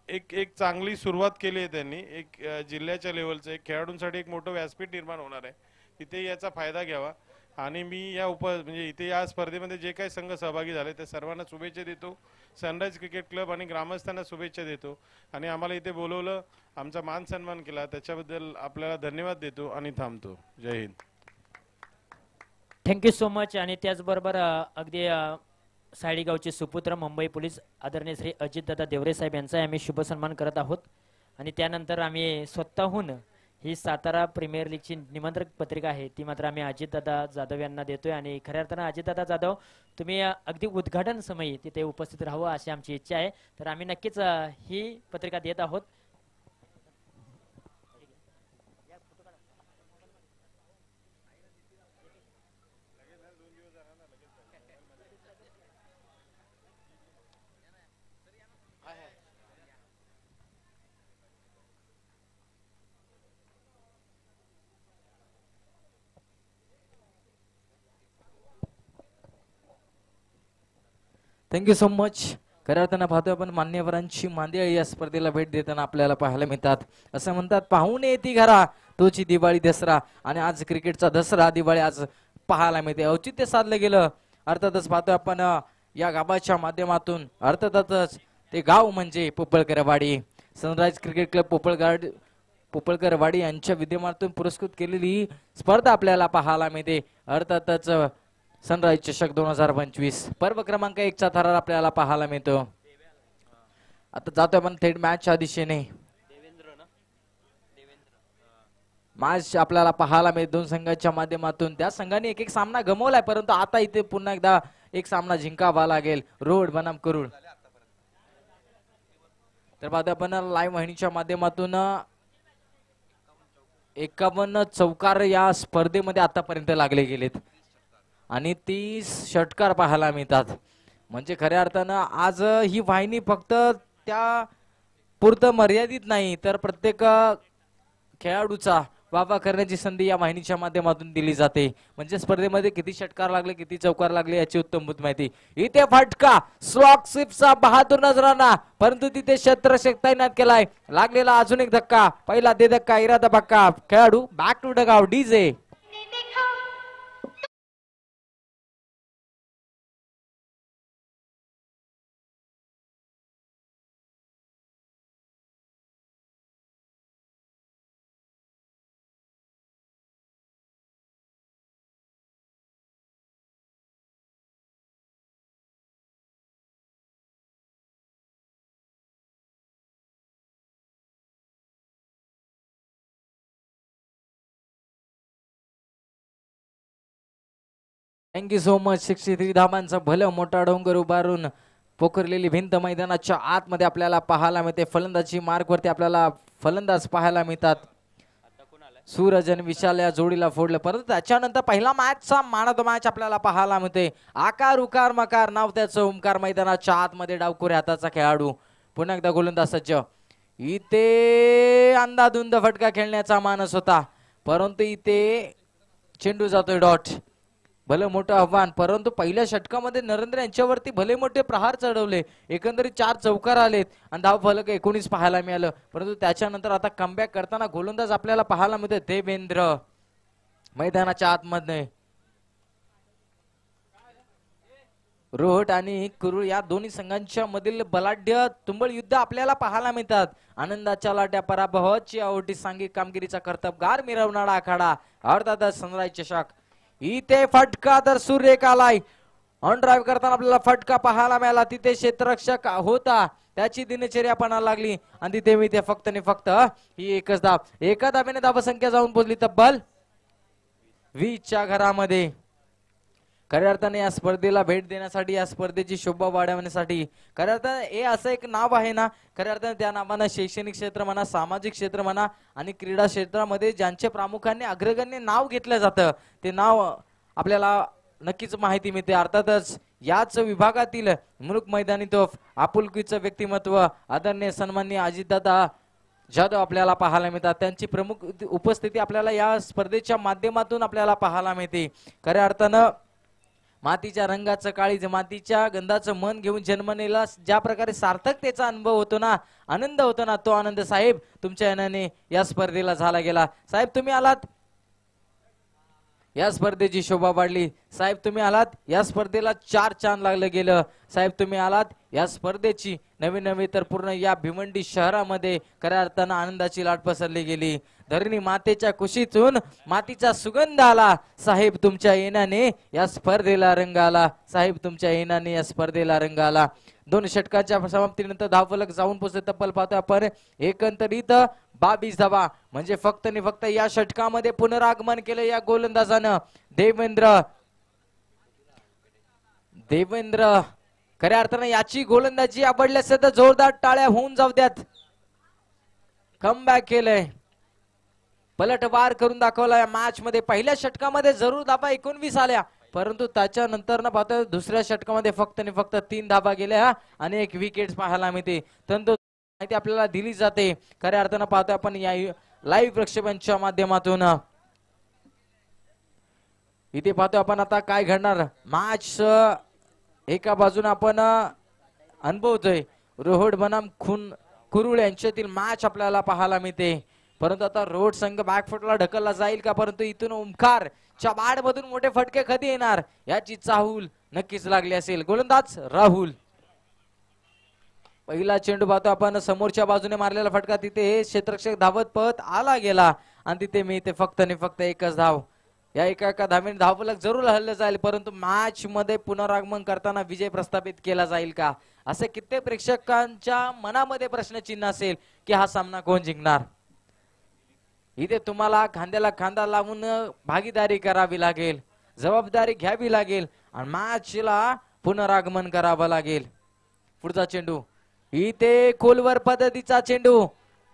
एक चांगली सुरुवात केली आहे त्यांनी. एक जिल्ह्याच्या लेवलचं एक खेळाडूंसाठी एक मोठं व्यासपीठ निर्माण होणार आहे, तिथे याचा फायदा घ्यावा. आणि मी या म्हणजे इथे या स्पर्धेमध्ये जे काही संघ सहभागी झाले त्या सर्वांना शुभेच्छा देतो. सनराइज क्रिकेट क्लब आणि ग्रामस्थांना शुभेच्छा देतो आणि आम्हाला इथे बोलवलं, आमचा मान सन्मान केला त्याच्याबद्दल आपल्याला धन्यवाद देतो आणि थांबतो. जय हिंद. Thank you so much. आणि त्याचबरोबर अगदी सायडीगावचे सुपुत्र मुंबई पोलीस आदरणीय श्री अजितदादा देवरे साहेब यांचा आम्ही शुभ सन्मान करत आहोत. आणि त्यानंतर आम्ही स्वतःहून ही सातारा प्रीमियर लीगची निमंत्रक पत्रिका आहे ती मात्र आम्ही अजितदादा जाधव यांना देतोय. आणि खऱ्या अर्थानं अजितदादा जाधव तुम्ही अगदी उद्घाटन समयी तिथे उपस्थित राहावं अशी आमची इच्छा आहे. तर आम्ही नक्कीच ही पत्रिका देत आहोत. Thank you so much. खऱ्या अर्थानं पाहतोय आपण मान्यवरांची मांदियाळी या स्पर्धेला भेट देताना आपल्याला पाहायला मिळतात. असं म्हणतात पाहुणे येती घरा तोची दिवाळी दसरा, आणि आज क्रिकेटचा दसरा दिवाळी आज पाहायला मिळते. औचित्य साधलं गेलं. अर्थातच पाहतोय आपण या गावाच्या माध्यमातून, अर्थातच ते गाव म्हणजे पोपळकरवाडी. सनराइज क्रिकेट क्लब पोपळकरवाडी यांच्या विद्यमानातून पुरस्कृत केलेली स्पर्धा आपल्याला पाहायला मिळते. अर्थातच सनराइज चषक 2025 पर्व क्रमांक 1 चा थरार आपल्याला पाहायला मिळतो. आता जातोय आपण थेट मॅचच्या दिशेने. मॅच आपल्याला पाहायला मिळते दोन संघांच्या माध्यमातून. त्या संघाने एक सामना गमावलाय, परंतु आता इथे पुन्हा एकदा एक सामना जिंकावा लागेल. रोड बनाम करूड. तर पाहतोय आपण लाईव्ह वाहिनीच्या माध्यमातून 51 चौकार या स्पर्धेमध्ये आतापर्यंत लागले गेलेत आणि 30 षटकार पाहायला मिळतात. म्हणजे खऱ्या अर्थानं आज ही वाहिनी फक्त त्या पुरतं मर्यादित नाही, तर प्रत्येक खेळाडूचा वावा करण्याची संधी या वाहिनीच्या माध्यमातून दिली जाते. म्हणजे स्पर्धेमध्ये किती षटकार लागले, किती चौकार लागले याची उत्तमभूत माहिती. इथे फटका स्लॉक स्वीपचा बहादूर नजराना, परंतु तिथे क्षेत्ररक्षक तैनात केलाय. लागलेला अजून एक धक्का, पहिला दे धक्का, इरादा पक्का. खेळाडू back to dugout. DJ thank you so much. 63 धावांचा भलं मोठा डोंगर उभारून पोखरलेली भिंत मैदानाच्या आतमध्ये आपल्याला पाहायला मिळते. फलंदाजी मार्कवरती आपल्याला फलंदाज पाहायला मिळतात. सूरज आणि विशाल या जोडीला फोडलं, परंतु त्याच्यानंतर पहिला मॅचचा मॅन ऑफ द मॅच आपल्याला पाहायला मिळते. आकार उकार मकार नाव त्याचं ओमकार. मैदानाच्या आतमध्ये डावखोऱ्या हाताचा खेळाडू. पुन्हा एकदा गोलंदाज सज्ज. इथे अंदाधुंद फटका खेळण्याचा मानस होता, परंतु इथे चेंडू जातोय डॉट. भले मोठं आव्हान, परंतु पहिल्या षटकामध्ये नरेंद्र यांच्यावरती भले मोठे प्रहार चढवले. एकंदरीत 4 चौकार आलेत आणि धाव फलक 19 पाहायला मिळालं. परंतु त्याच्यानंतर आता कमबॅक करताना गोलंदाज आपल्याला पाहायला मिळते देवेंद्र मैदानाच्या आतमध्ये. रोहट आणि कुरुळ या दोन्ही संघांच्या मधील बलाढ्य तुंबळ युद्ध आपल्याला पाहायला मिळतात. आनंदाच्या लाट्या पराभवाची आवटी सांघिक कामगिरीचा कर्तबगार मिरवणारा आखाडा. अर्थातच सनराइज चषक. इथे फटका तर सूर्यक आलाय. ऑन ड्राईव्ह करताना आपल्याला फटका पाहायला मिळाला. तिथे क्षेत्ररक्षक होता, त्याची दिनचर्या पणाला लागली आणि तिथे मी ते फक्त आणि फक्त ही एकच धाव. एका धावेने धावसंख्या जाऊन पोहोचली तब्बल 20 च्या घरामध्ये. खऱ्या अर्थाने या स्पर्धेला भेट देण्यासाठी, या स्पर्धेची शोभा वाढवण्यासाठी खऱ्या अर्थाने हे असं एक नाव आहे ना, खऱ्या अर्थाने त्या नावानं शैक्षणिक क्षेत्र म्हणा, सामाजिक क्षेत्र म्हणा आणि क्रीडा क्षेत्रामध्ये ज्यांचे प्रामुख्याने अग्रगण्य नाव घेतलं जातं ते नाव आपल्याला नक्कीच माहिती मिळते. अर्थातच याच विभागातील मुलुक मैदानी तोफ, आपुलकीचं व्यक्तिमत्व, आदरणीय सन्माननीय अजितदादा जाधव आपल्याला पाहायला मिळतात. त्यांची प्रमुख उपस्थिती आपल्याला या स्पर्धेच्या माध्यमातून आपल्याला पाहायला मिळते. खऱ्या अर्थानं मातीच्या रंगाचं काळीज, मातीच्या गंधाचं मन घेऊन जन्मनेला ज्या प्रकारे सार्थकतेचा अनुभव होतो ना, आनंद होतो ना, तो आनंद साहेब तुमच्या याने या स्पर्धेला झाला गेला. साहेब तुम्ही आलात, या स्पर्धेची शोभा वाढली. साहेब तुम्ही आलात, या स्पर्धेला 4 चांद लागलं गेलं. साहेब तुम्ही आलात, या स्पर्धेची नवी नवी तर पूर्ण या भिवंडी शहरामध्ये खऱ्या अर्थानं आनंदाची लाट पसरली गेली. धरणी मातेच्या कुशीतून मातीचा सुगंध आला. साहेब तुमच्या येण्याने या स्पर्धेला रंग आला. साहेब तुमच्या येण्याने या स्पर्धेला रंग आला. 2 षटकाच्या समाप्तीनंतर धावफलक जाऊन पोहोचले तब्बल पाहतोय आपण एकंदरीत 22 धावा. म्हणजे फक्त आणि फक्त या षटकामध्ये पुनरागमन केलं या गोलंदाजानं देवेंद्र. खऱ्या अर्थानं याची गोलंदाजी आवडली असेल तर जोरदार टाळ्या होऊन जाऊ द्यात. कमबॅक केलंय, पलटवार करून दाखवला या मॅच मध्ये. पहिल्या षटकामध्ये जरूर धावा 19 आल्या, परंतु त्याच्यानंतर न पाहता दुसऱ्या षटकामध्ये फक्त आणि फक्त 3 धावा गेल्या आणि 1 विकेट पाहायला मिळते. तंतु माहिती आपल्याला दिली जाते. खऱ्या अर्थानं पाहतोय आपण या लाईव्ह प्रक्षेपणच्या माध्यमातून. इथे पाहतोय आपण आता काय घडणार. मॅच एका बाजूने आपण अनुभवतोय रोहट बनाम कुरुळ यांच्यातील मॅच आपल्याला पाहायला मिळते. परंतु आता रोहट संघ बॅकफुटला ढकलला जाईल का, परंतु इथून ओमकारच्या बाड मधून मोठे फटके कधी येणार याची चाहूल नक्कीच लागली असेल. गोलंदाज राहुल. पहिला चेंडू पाहतो आपण समोरच्या बाजूने मारलेला फटका, तिथे क्षेत्ररक्षक धावत पळत आला गेला आणि तिथे मी ते फक्त आणि फक्त एकच धाव. या एका धावेने धावफलक जरूर हल्लं जाईल, परंतु मॅच मध्ये पुनरागमन करताना विजय प्रस्थापित केला जाईल का, असे कित्येक प्रेक्षकांच्या मनामध्ये प्रश्नचिन्ह असेल की हा सामना कोण जिंकणार. इथे तुम्हाला खांद्याला खांदा लावून भागीदारी करावी लागेल, जबाबदारी घ्यावी लागेल आणि मॅचला पुनरागमन करावं लागेल. पुढचा चेंडू इथे खोलवर पद्धतीचा चेंडू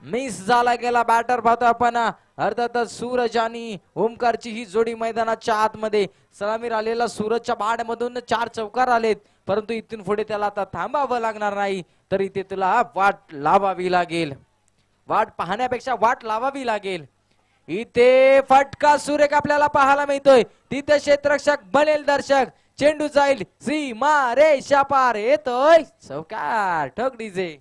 मिस झाला गेला. बॅटर पाहतो आपण अर्थातच सूरज आणि ओमकारची ही जोडी मैदानाच्या आतमध्ये. सलामीर आलेला सूरजच्या बाड मधून 4 चौकार आलेत, परंतु इथून पुढे त्याला आता थांबावं लागणार नाही, तर इथे तुला वाट लावावी लागेल. वाट पाहण्यापेक्षा वाट लावावी लागेल. इथे फटका सुरेख आपल्याला पाहायला मिळतोय. तिथे क्षेत्ररक्षक बनेल दर्शक. चेंडू जाईल सीमा रेषा पार, येतोय चौकार. ठोक डीजे.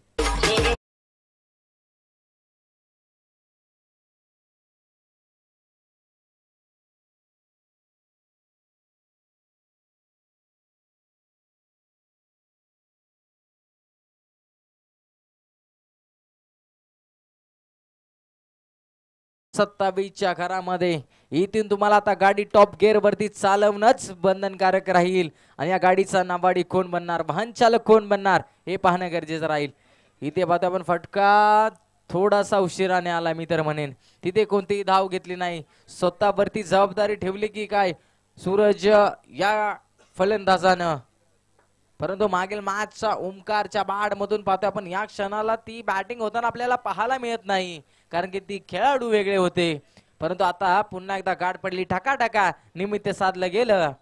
सत्तावीसच्या घरामध्ये इथून तुम्हाला आता गाडी टॉप गिअर वरती चालवणंच बंधनकारक राहील आणि या गाडीचा नावाडी कोण बनणार, वाहन चालक कोण बनणार हे पाहणं गरजेचं राहील. इथे पाहतो आपण फटका थोडासा उशिराने आला मी तर म्हणेन. तिथे कोणतीही धाव घेतली नाही, स्वतःवरती जबाबदारी ठेवली की काय सूरज या फलंदाजानं. परंतु मागील मॅचचा ओमकारच्या बाड मधून पाहतो आपण या क्षणाला ती बॅटिंग होताना आपल्याला पाहायला मिळत नाही, कारण की ती खेळाडू वेगळे होते. परंतु आता पुन्हा एकदा गाठ पडली, ठका निमित्त साधलं गेलं.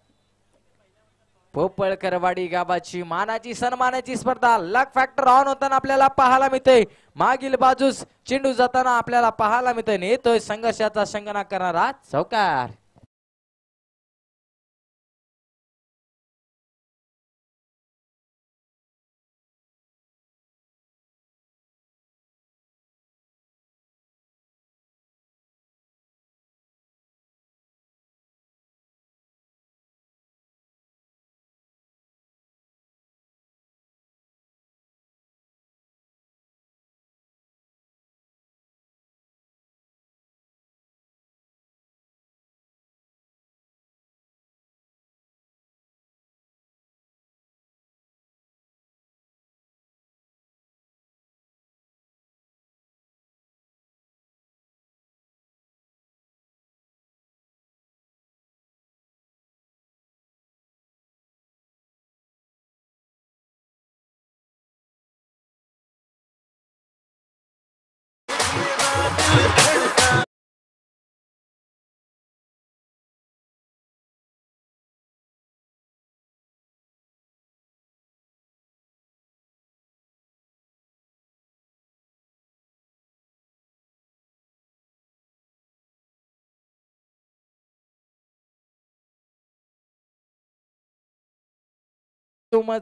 पोपळकरवाडी गावाची मानाची सन्मानाची स्पर्धा लक फॅक्टर ऑन होताना आपल्याला पाहायला मिळतोय. मागील बाजूस चेंडू जाताना आपल्याला पाहायला मिळतोय. येतोय संघर्षाचा शंगना करणारा चौकार.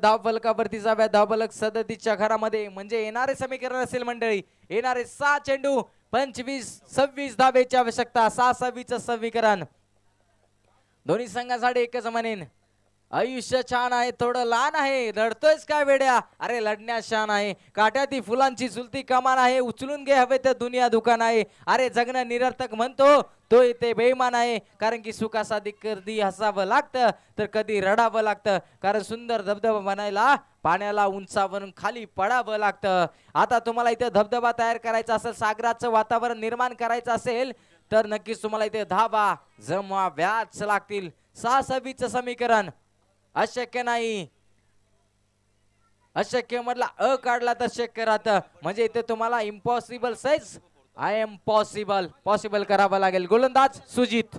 धाव फलकावरती जाव्या. धाव फलक 37च्या घरामध्ये म्हणजे येणारे समीकरण असेल मंडळी, येणारे 6 चेंडू 25-26 धावेची आवश्यकता. 6-26 समीकरण दोन्ही संघांसाठी एकच म्हणेन. आयुष्य छान आहे, थोडं लहान आहे, लढतोयस काय वेड्या, अरे लढण्यात शान आहे. काट्याती फुलांची झुलती कमान आहे, उचलून घे हवे तर दुनिया दुकान आहे. अरे जगणं निरर्थक म्हणतो तो इथे बेईमान आहे, कारण की सुखासाठी कधी हसावं लागतं तर कधी रडावं लागतं, कारण सुंदर धबधबा बनायला पाण्याला उंचावरून खाली पडावं लागतं. आता तुम्हाला इथे धबधबा तयार करायचा असेल, सागराचं वातावरण निर्माण करायचं असेल तर नक्कीच तुम्हाला इथे धावा जमवाव्याच लागतील. 6-26 समीकरण अशक्य नाही, अशक्य मधला अ काढला तर शक्य राहतं, म्हणजे इथे तुम्हाला impossible size I am possible करावं लागेल. गोलंदाज सुजित.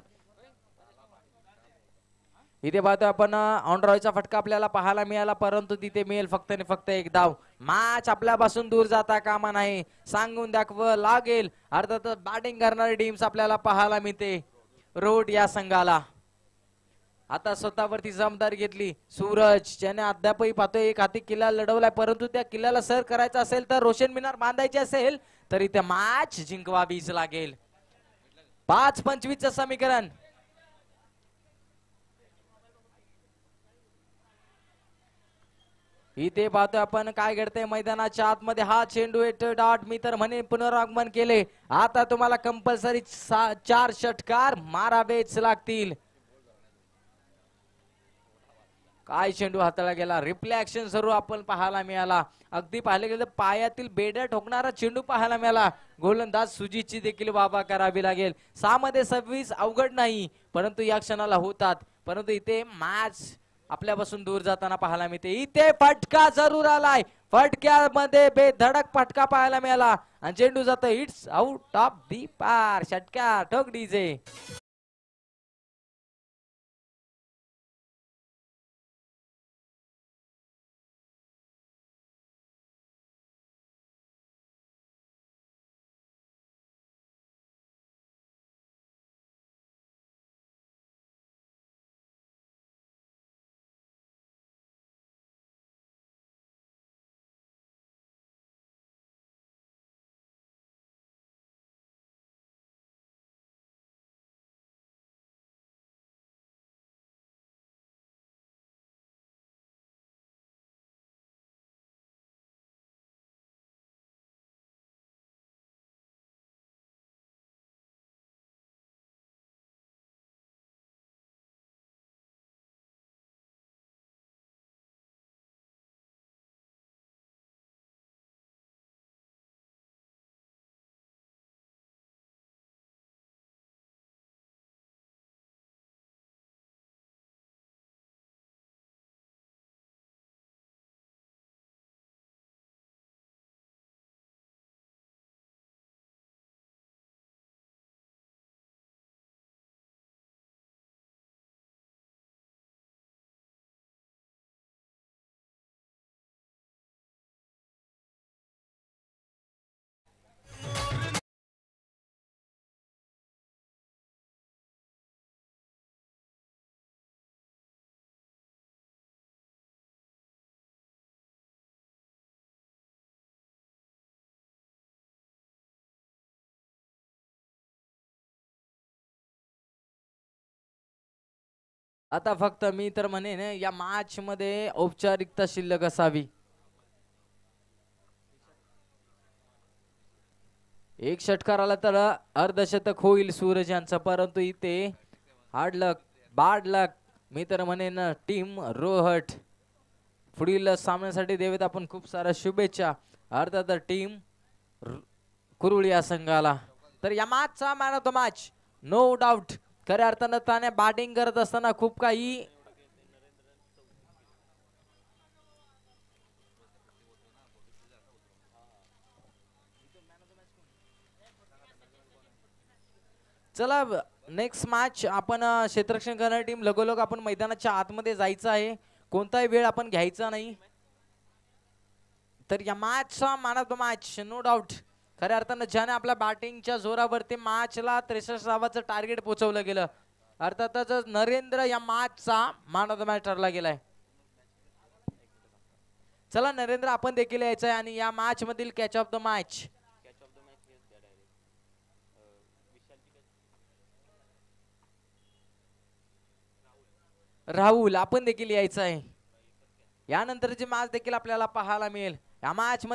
इथे पाहतो आपण ऑनरॉयचा फटका आपल्याला पाहायला मिळाला, परंतु तिथे मिळेल फक्त आणि फक्त एक धाव. मॅच आपल्यापासून दूर जाता कामा नाही, सांगून दाखवावं लागेल. अर्थातच बॅटिंग करणारी टीम्स आपल्याला पाहायला मिळते रोड या संघाला. आता स्वतःवरती जबाबदारी घेतली सूरज, ज्याने अद्यापही पाहतोय एक हाती किल्ला लढवलाय, परंतु त्या किल्ल्याला सर करायचा असेल तर रोशन मिनार बांधायची असेल तरी त्या मॅच जिंकवावीच लागेल. 5-25 समीकरण. इथे पाहतोय आपण काय घडतंय मैदानाच्या आतमध्ये. हा चेंडू डॉट मी तर म्हणे पुनरागमन केले. आता तुम्हाला कंपल्सरी 4 षटकार मारावेच लागतील. काय चेंडू हाताळला गेला. रिफ्लेक्शन सर्व आपण पाहायला मिळाला. अगदी पाहिले गेलं पायातील बेड्या ठोकणारा चेंडू पाहायला मिळाला. गोलंदाज सुजीतची देखील वाबा करावी लागेल. 6 मध्ये 26 अवघड नाही, परंतु या क्षणाला होतात. परंतु इथे मॅच आपल्यापासून दूर जाताना पाहायला मिळते. इथे फटका जरूर आलाय. फटक्यामध्ये बेधडक फटका पाहायला मिळाला आणि चेंडू जातो इट्स आउट ऑफ दी पार. षटकार ठोक डीजे. आता फक्त मी तर म्हणेन या मॅच मध्ये औपचारिकता शिल्लक असावी. एक षटकार आला तर अर्धशतक होईल सूरज यांचं, परंतु इथे हार्ड लक बॅड लक मी तर म्हणेन टीम रोहट पुढील सामन्यासाठी देवेत आपण खूप साऱ्या शुभेच्छा. अर्थात टीम कुरुळ या संघाला. तर या मॅचचा man of the match no doubt खऱ्या अर्थानं त्याने बॅटिंग करत असताना खूप काही चला नेक्स्ट मॅच आपण क्षेत्ररक्षण करणारी टीम लगोलग आपण मैदानाच्या आतमध्ये जायचं आहे. कोणताही वेळ आपण घ्यायचा नाही. तर या मॅचचा man of the match no doubt खऱ्या अर्थानं ज्याने आपल्या बॅटिंगच्या जोरावरती मॅचला 63 धावांचं टार्गेट पोहोचवलं गेलं, अर्थातच नरेंद्र या मॅचचा मॅन ऑफ द मॅच ठरला गेलाय. चला नरेंद्र आपण देखील यायचं आहे आणि या मॅच मधील catch of the match Rahul आपण देखील यायचं आहे. यानंतरची मॅच देखील आपल्याला पाहायला मिळेल. या मॅच